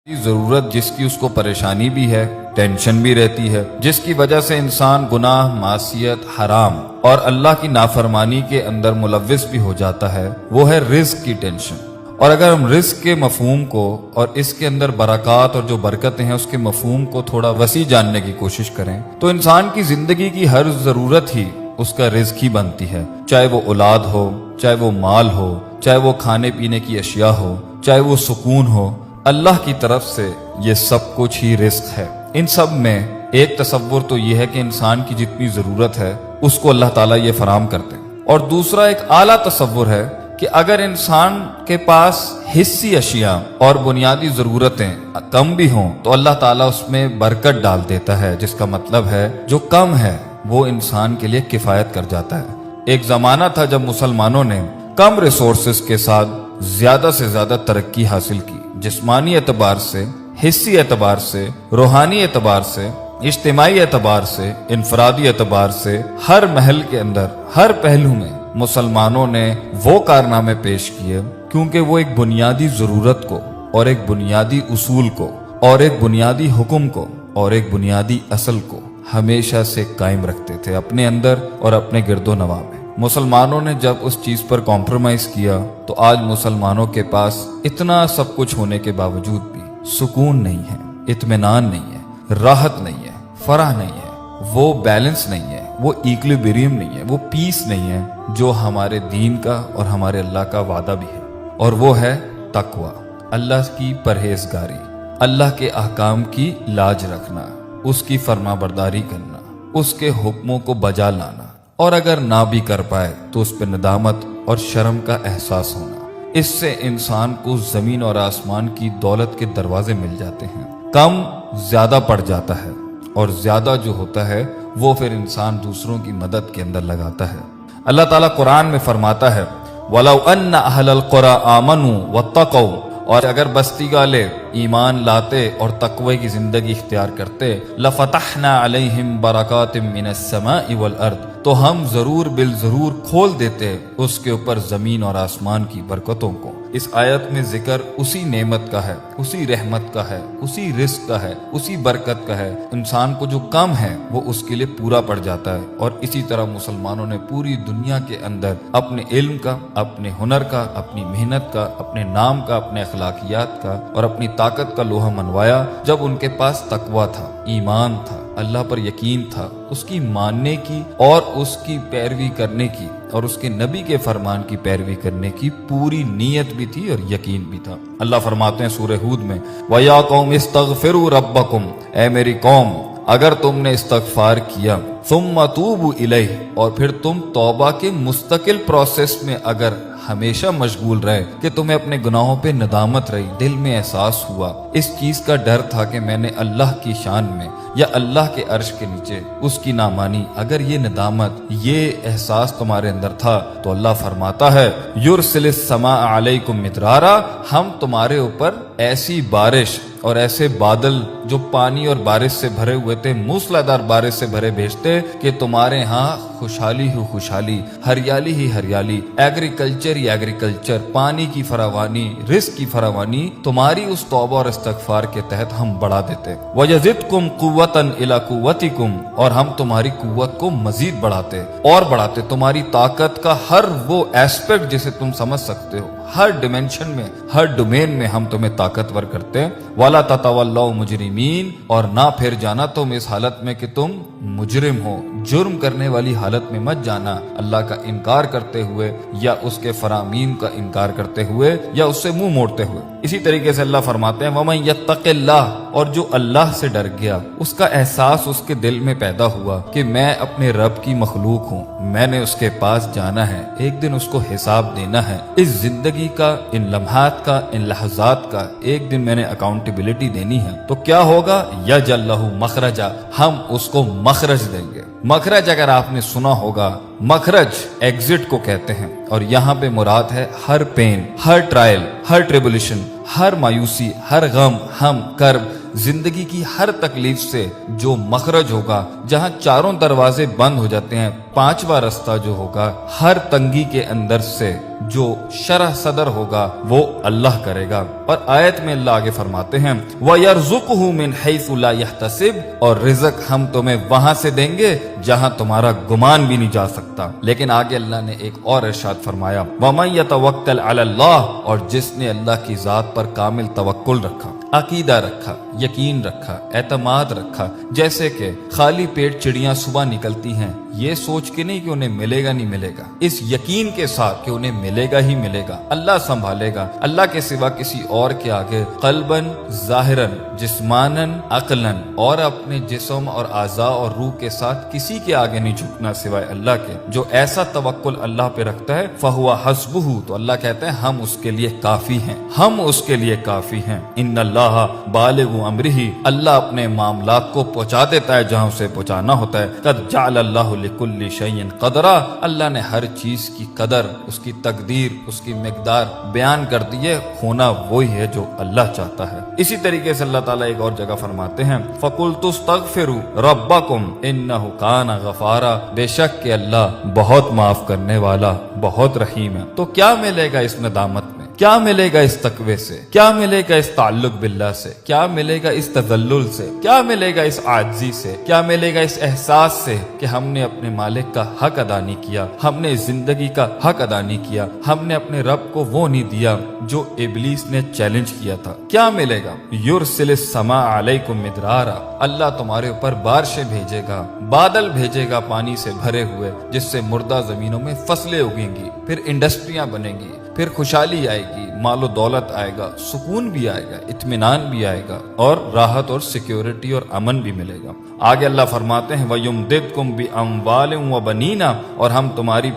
ضرورت جس کی اس کو پریشانی بھی ہے، ٹینشن بھی رہتی ہے، جس کی وجہ سے انسان گناہ، معصیت، حرام اور اللہ کی نافرمانی کے اندر ملوث بھی ہو جاتا ہے، وہ ہے رزق کی ٹینشن۔ اور اگر ہم رزق کے مفہوم کو اور اس کے اندر برکات اور جو برکتیں ہیں اس کے مفہوم کو تھوڑا وسیع جاننے کی کوشش کریں تو انسان کی زندگی کی ہر ضرورت ہی اس کا رزق ہی بنتی ہے، چاہے وہ اولاد ہو، چاہے وہ مال ہو، چاہے وہ کھانے پینے کی اشیاء ہو، چاہے وہ سکون ہو، اللہ کی طرف سے یہ سب کچھ ہی رزق ہے۔ ان سب میں ایک تصور تو یہ ہے کہ انسان کی جتنی ضرورت ہے اس کو اللہ تعالیٰ یہ فراہم کرتے ہیں، اور دوسرا ایک اعلیٰ تصور ہے کہ اگر انسان کے پاس حصی اشیاء اور بنیادی ضرورتیں کم بھی ہوں تو اللہ تعالیٰ اس میں برکت ڈال دیتا ہے، جس کا مطلب ہے جو کم ہے وہ انسان کے لیے کفایت کر جاتا ہے۔ ایک زمانہ تھا جب مسلمانوں نے کم ریسورسز کے ساتھ زیادہ سے زیادہ ترقی حاصل کی، جسمانی اعتبار سے، حصی اعتبار سے، روحانی اعتبار سے، اجتماعی اعتبار سے، انفرادی اعتبار سے، ہر محل کے اندر، ہر پہلو میں مسلمانوں نے وہ کارنامے پیش کیے کیونکہ وہ ایک بنیادی ضرورت کو اور ایک بنیادی اصول کو اور ایک بنیادی حکم کو اور ایک بنیادی اصل کو ہمیشہ سے قائم رکھتے تھے اپنے اندر اور اپنے گرد و نواح میں۔ مسلمانوں نے جب اس چیز پر کمپرومائز کیا تو آج مسلمانوں کے پاس اتنا سب کچھ ہونے کے باوجود بھی سکون نہیں ہے، اطمینان نہیں ہے، راحت نہیں ہے، فرح نہیں ہے، وہ بیلنس نہیں ہے، وہ ایکولیبریم نہیں ہے، وہ پیس نہیں ہے جو ہمارے دین کا اور ہمارے اللہ کا وعدہ بھی ہے، اور وہ ہے تقوی، اللہ کی پرہیزگاری، اللہ کے احکام کی لاج رکھنا، اس کی فرما برداری کرنا، اس کے حکموں کو بجا لانا، اور اگر نہ بھی کر پائے تو اس پہ ندامت اور شرم کا احساس ہونا۔ اس سے انسان کو زمین اور آسمان کی دولت کے دروازے مل جاتے ہیں۔ کم زیادہ پڑ جاتا ہے اور زیادہ جو ہوتا ہے وہ پھر انسان دوسروں کی مدد کے اندر لگاتا ہے۔ اللہ تعالیٰ قرآن میں فرماتا ہے وَلَوْ أَنَّ أَهْلَ الْقُرَىٰ آمَنُوا وَاتَّقَوْا، اور اگر بستی والے ایمان لاتے اور تقوی کی زندگی اختیار کرتے، لَفَتَحْنَا عَلَيْهِمْ بَرَكَاتٍ مِّنَ السَّمَاءِ وَالْأَرْضِ، تو ہم ضرور بالضرور کھول دیتے اس کے اوپر زمین اور آسمان کی برکتوں کو۔ اس آیت میں ذکر اسی نعمت کا ہے، اسی رحمت کا ہے، اسی رزق کا ہے، اسی برکت کا ہے۔ انسان کو جو کم ہے وہ اس کے لیے پورا پڑ جاتا ہے، اور اسی طرح مسلمانوں نے پوری دنیا کے اندر اپنے علم کا، اپنے ہنر کا، اپنی محنت کا، اپنے نام کا، اپنے اخلاقیات کا اور اپنی طاقت کا لوہا منوایا جب ان کے پاس تقوی تھا، ایمان تھا، اللہ پر یقین تھا، اس کی ماننے کی اور اس کی پیروی کرنے کی اور اس کے نبی کے فرمان کی پیروی کرنے کی پوری نیت بھی تھی اور یقین بھی تھا۔ اللہ فرماتے ہیں سورہ ہود میں وَيَا قَوْمِ اسْتَغْفِرُوا رَبَّكُمْ، اے میری قوم اگر تم نے استغفار کیا، ثُمَّ تُوبُوا إِلَيْهِ، اور پھر تم توبہ کے مستقل پروسیس میں اگر ہمیشہ مشغول رہے کہ تمہیں اپنے گناہوں پہ ندامت رہی، دل میں احساس ہوا، اس چیز کا ڈر تھا کہ میں نے اللہ کی شان میں یا اللہ کے عرش کے نیچے اس کی نہ مانی، اگر یہ ندامت، یہ احساس تمہارے اندر تھا تو اللہ فرماتا ہے یُرْسِلِ السَّمَاءَ عَلَيْكُمْ مِدْرَارًا، ہم تمہارے اوپر ایسی بارش اور ایسے بادل جو پانی اور بارش سے بھرے ہوئے تھے، موسلادھار بارش سے بھرے بھیجتے کہ تمہارے ہاں خوشحالی ہی خوشحالی، ہریالی ہی ہریالی، ایگریکلچر ہی ایگریکلچر، پانی کی فراوانی، رزق کی فراوانی تمہاری اس توبہ اور استغفار کے تحت ہم بڑھا دیتے۔ وَيَزِدْكُمْ قُوَّةً إِلَىٰ قُوَّتِكُمْ، اور ہم تمہاری قوت کو مزید بڑھاتے اور بڑھاتے، تمہاری طاقت کا ہر وہ ایسپیکٹ جسے تم سمجھ سکتے ہو، ہر ڈیمنشن میں، ہر ڈومین میں ہم تمہیں طاقتور کرتے ہیں۔ وَلَا تَتَوَلَّوْا مُجْرِمِينَ، اور نہ پھر جانا تم اس حالت میں کہ تم مجرم ہو، جرم کرنے والی حالت میں مت جانا، اللہ کا انکار کرتے ہوئے یا اس کے فرامین کا انکار کرتے ہوئے یا اس سے منہ موڑتے ہوئے۔ اسی طریقے سے اللہ فرماتے ہیں وَمَن يَتَّقِ اللَّهَ، اور جو اللہ سے ڈر گیا، اس کا احساس اس کے دل میں پیدا ہوا کہ میں اپنے رب کی مخلوق ہوں، میں نے اس کے پاس جانا ہے، ایک دن اس کو حساب دینا ہے، اس زندگی کا، ان لمحات کا، ان لحظات کا ایک دن میں نے اکاؤنٹیبلٹی دینی ہے، تو کیا ہوگا؟ یجعل لہ مخرجا، ہم اس کو مخرج دیں گے۔ مخرج اگر آپ نے سنا ہوگا، مخرج ایگزٹ کو کہتے ہیں، اور یہاں پہ مراد ہے ہر پین، ہر ٹرائل، ہر ٹریبولیشن، ہر مایوسی، ہر غم، ہم کرب، زندگی کی ہر تکلیف سے جو مخرج ہوگا، جہاں چاروں دروازے بند ہو جاتے ہیں، پانچواں رستہ جو ہوگا، ہر تنگی کے اندر سے جو شرح صدر ہوگا وہ اللہ کرے گا۔ اور آیت میں اللہ آگے فرماتے ہیں وَيَرْزُقُهُ مِنْ حَيْثُ لَا يَحْتَسِبُ، اور رزق ہم تمہیں وہاں سے دیں گے جہاں تمہارا گمان بھی نہیں جا سکتا۔ لیکن آگے اللہ نے ایک اور ارشاد فرمایا وَمَن يَتَوَكَّلْ عَلَى اللَّهِ، اور جس نے اللہ کی ذات پر کامل توکل رکھا، عقیدہ رکھا، یقین رکھا، اعتماد رکھا، جیسے کہ خالی پیٹ چڑیاں صبح نکلتی ہیں یہ سوچ کے نہیں کہ انہیں ملے گا نہیں ملے گا، اس یقین کے ساتھ کہ انہیں ملے گا ہی ملے گا، اللہ سنبھالے گا، اللہ کے سوا کسی اور کے آگے قلباً ظاہراً جسماناً عقلاً اور اپنے جسم اور اعضاء اور روح کے ساتھ کسی کے آگے نہیں جھکنا سوائے اللہ کے۔ جو ایسا توکل اللہ پہ رکھتا ہے فہو حسبہ، تو اللہ کہتا ہے ہم اس کے لیے کافی ہیں، ہم اس کے لیے کافی ہیں۔ ان اللہ بالغ امرہ، اللہ اپنے معاملات کو پہنچا دیتا ہے جہاں اسے پہنچانا ہوتا ہے۔ قد جعل اللہ لکل شیء قدرا، اللہ نے ہر چیز کی قدر، اس کی تقدیر، اس کی مقدار بیان کر دی ہے، ہونا وہی ہے جو اللہ چاہتا ہے۔ اسی طریقے سے اللہ تعالیٰ ایک اور جگہ فرماتے ہیں فَقُلْتُ اسْتَغْفِرُوا رَبَّكُمْ إِنَّهُ كَانَ غَفَارًا، بے شک کہ اللہ بہت معاف کرنے والا، بہت رحیم ہے۔ تو کیا ملے گا اس ندامت میں؟ کیا ملے گا اس تقوی سے؟ کیا ملے گا اس تعلق باللہ سے؟ کیا ملے گا اس تذلل سے؟ کیا ملے گا اس عاجزی سے؟ کیا ملے گا اس احساس سے کہ ہم نے اپنے مالک کا حق ادا نہیں کیا، ہم نے زندگی کا حق ادا نہیں کیا، ہم نے اپنے رب کو وہ نہیں دیا جو ابلیس نے چیلنج کیا تھا؟ کیا ملے گا؟ یرسل السماء علیکم مدرارا، اللہ تمہارے اوپر بارشیں بھیجے گا، بادل بھیجے گا پانی سے بھرے ہوئے، جس سے مردہ زمینوں میں فصلیں اگیں گی، پھر انڈسٹریاں بنیں گی، پھر خوشحالی آئے گی، مال و دولت آئے گا، سکون بھی آئے گا، اطمینان بھی آئے گا، اور راحت اور سیکیورٹی اور امن بھی ملے گا۔ آگے اللہ فرماتے ہیں وَيُمْدِدْكُمْ بِأَمْوَالٍ وَبَنِينَ، اور ہم تمہاری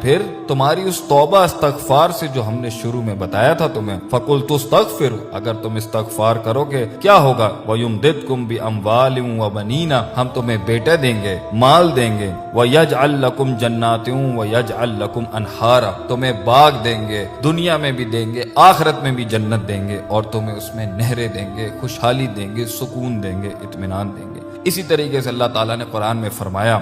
اس توبہ استغفار سے جو ہم نے شروع میں بتایا تھا تمہیں، فَقُلْتُ اسْتَغْفِرُوا، اگر تم استغفار کرو گے کیا ہوگا؟ وَيُمْدِدْكُمْ بِأَمْوَالٍ وَبَنِينَ، ہم تمہیں بیٹے دیں گے، مال دیں گے، وَيَجْعَلْ لَكُمْ جَنَّاتٍ وَيَجْعَلْ لَكُمْ أَنْهَارًا، تمہیں باغ دیں گے، دنیا میں بھی دیں گے، آخرت میں بھی جنت دیں گے، اور تمہیں اس میں نہریں دیں گے، خوشحالی دیں گے، سکون دیں گے، اطمینان دیں گے۔ اسی طریقے سے اللہ تعالیٰ نے قرآن میں فرمایا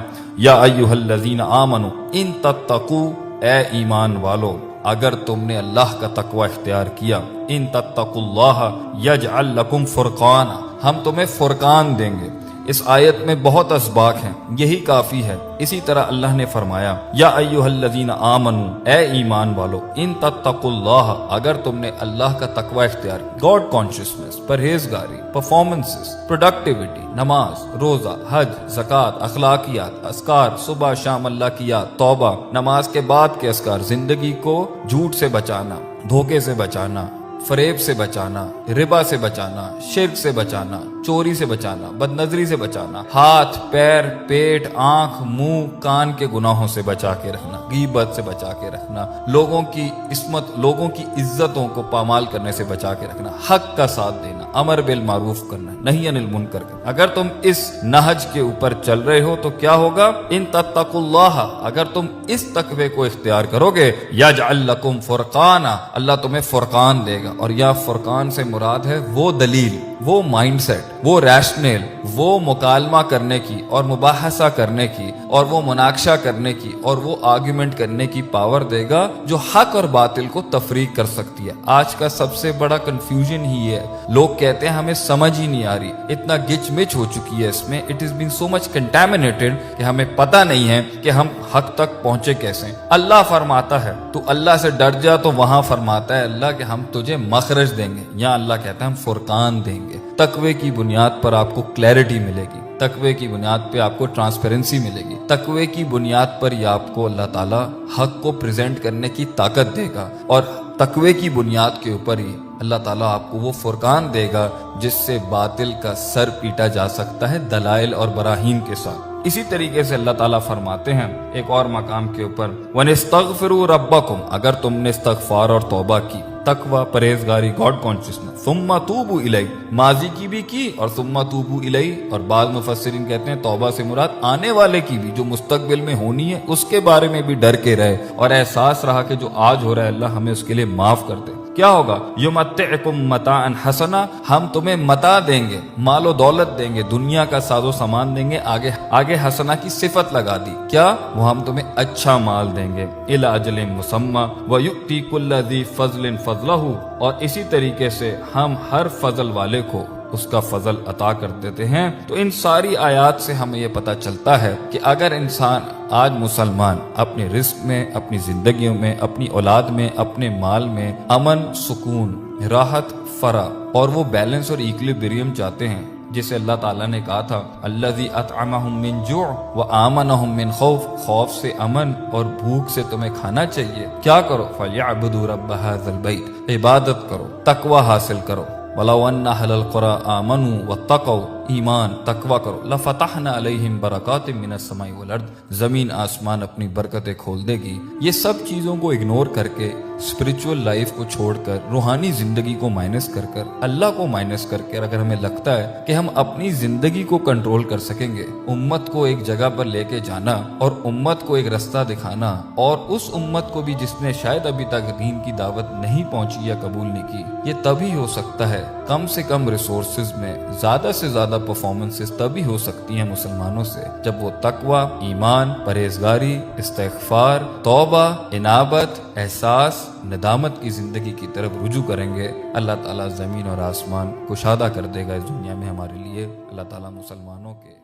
یا ایھا الذین آمنوا ان تتقوا، اے ایمان والو اگر تم نے اللہ کا تقوی اختیار کیا، ان تتقوا اللہ یجعل لکم فرقانا، ہم تمہیں فرقان دیں گے۔ اس آیت میں بہت اسباق ہیں، یہی کافی ہے۔ اسی طرح اللہ نے فرمایا یا ایھا الذین آمنوا، اے ایمان والو، ان تتقوا اللہ، اگر تم نے اللہ کا تقوی اختیار کیا، گاڈ کانشیسنس، پرہیزگاری، پرفارمنسز، پروڈکٹیوٹی، نماز، روزہ، حج، زکوٰۃ، اخلاقیات، اذکار، صبح شام اللہ کی یاد، توبہ، نماز کے بعد کے اذکار، زندگی کو جھوٹ سے بچانا، دھوکے سے بچانا، فریب سے بچانا، ربا سے بچانا، شرک سے بچانا، چوری سے بچانا، بد نظری سے بچانا، ہاتھ، پیر، پیٹ، آنکھ، منہ، کان کے گناہوں سے بچا کے رکھنا، غیبت سے بچا کے رکھنا، لوگوں کی عصمت، لوگوں کی عزتوں کو پامال کرنے سے بچا کے رکھنا، حق کا ساتھ دینا، امر بالمعروف کرنا، نہی عن المنکر کرنا۔ اگر تم اس نہج کے اوپر چل رہے ہو تو کیا ہوگا؟ ان تتقوا اللہ، اگر تم اس تقوی کو اختیار کرو گے، یجعل لکم فرقانا، اللہ تمہیں فرقان دے گا۔ اور یا فرقان سے مراد ہے وہ دلیل، وہ مائنڈ سیٹ، وہ ریشنل، وہ مکالمہ کرنے کی اور مباحثہ کرنے کی اور وہ مناقشہ کرنے کی اور وہ آرگیومنٹ کرنے کی پاور دے گا جو حق اور باطل کو تفریق کر سکتی ہے۔ آج کا سب سے بڑا کنفیوژن ہی ہے، لوگ کہتے ہیں ہمیں سمجھ ہی نہیں آ رہی، اتنا گچ مچ ہو چکی ہے اس میں، it is been so much contaminated کہ ہمیں پتہ نہیں ہے کہ ہم حق تک پہنچے کیسے۔ اللہ فرماتا ہے تو اللہ سے ڈر جا، تو وہاں فرماتا ہے اللہ کہ ہم تجھے مخرج دیں گے، یہاں اللہ کہتا ہے ہم فرقان دیں گے۔ تقوی کی بنیاد پر آپ کو کلیئرٹی ملے گی، تقوی کی بنیاد پہ آپ کو ٹرانسپیرنسی ملے گی، تقوی کی بنیاد پر ہی آپ کو اللہ تعالیٰ حق کو پریزنٹ کرنے کی طاقت دے گا، اور تقوی کی بنیاد کے اوپر ہی اللہ تعالیٰ آپ کو وہ فرقان دے گا جس سے باطل کا سر پیٹا جا سکتا ہے دلائل اور براہین کے ساتھ۔ اسی طریقے سے اللہ تعالیٰ فرماتے ہیں ایک اور مقام کے اوپر وَنِسْتَغْفِرُوا رَبَّكُمْ، اگر تم نے استغفار اور توبہ کی، تقوی، پرہیزگاری، گاڈ کانشیسنس، ثُمَّ تُوبُوا إِلَيْهِ، ماضی کی بھی کی اور ثُمَّ تُوبُوا إِلَيْهِ، اور بعض مفسرین کہتے ہیں توبہ سے مراد آنے والے کی بھی، جو مستقبل میں ہونی ہے اس کے بارے میں بھی ڈر کے رہے اور احساس رہا کہ جو آج ہو رہا ہے اللہ ہمیں اس کے لیے معاف کر دے۔ کیا ہوگا؟ یمتعکم متاعا حسنا، ہم تمہیں متاع دیں گے، مال و دولت دیں گے، دنیا کا ساز و سامان دیں گے، آگے حسنا کی صفت لگا دی، کیا؟ وہ ہم تمہیں اچھا مال دیں گے، الی اجل مسمی ویؤتی کل ذی فضل فضلہ، اور اسی طریقے سے ہم ہر فضل والے کو اس کا فضل عطا کر دیتے ہیں۔ تو ان ساری آیات سے ہمیں یہ پتہ چلتا ہے کہ اگر انسان آج مسلمان اپنے رزق میں، اپنی زندگیوں میں، اپنی اولاد میں، اپنے مال میں امن، سکون، راحت، فرح اور وہ بیلنس اور ایکولیبریم چاہتے ہیں جسے اللہ تعالیٰ نے کہا تھا الذی اطعمہم من جوع وآمنہم من خوف، خوف سے امن اور بھوک سے تمہیں کھانا چاہیے، کیا کرو؟ فلیعبدوا رب ھذا البیت، عبادت کرو، تقوی حاصل کرو، وَلَوْ أَنَّ أَهْلَ الْقُرَىٰ آمَنُوا وَاتَّقَوْا، ایمان تقوی کرو، لَفَتَحْنَا عَلَيْهِمْ بَرَكَاتٍ مِّنَ السَّمَاءِ وَالْأَرْضِ، زمین آسمان اپنی برکتیں کھول دے گی۔ یہ سب چیزوں کو اگنور کر کے، اسپرچول لائف کو چھوڑ کر، روحانی زندگی کو مائنس کر کر، اللہ کو مائنس کر کے اگر ہمیں لگتا ہے کہ ہم اپنی زندگی کو کنٹرول کر سکیں گے، امت کو ایک جگہ پر لے کے جانا اور امت کو ایک رستہ دکھانا، اور اس امت کو بھی جس نے شاید ابھی تک دین کی دعوت نہیں پہنچی یا قبول نہیں کی، یہ تبھی ہو سکتا ہے کم سے کم ریسورسز میں زیادہ سے زیادہ پرفارمنسز تبھی ہو سکتی ہیں مسلمانوں سے جب وہ تقوی، ایمان، پرہیزگاری، استغفار، توبہ، انابت، احساس، ندامت کی زندگی کی طرف رجوع کریں گے۔ اللہ تعالیٰ زمین اور آسمان کشادہ کر دے گا اس دنیا میں ہمارے لیے۔ اللہ تعالیٰ مسلمانوں کے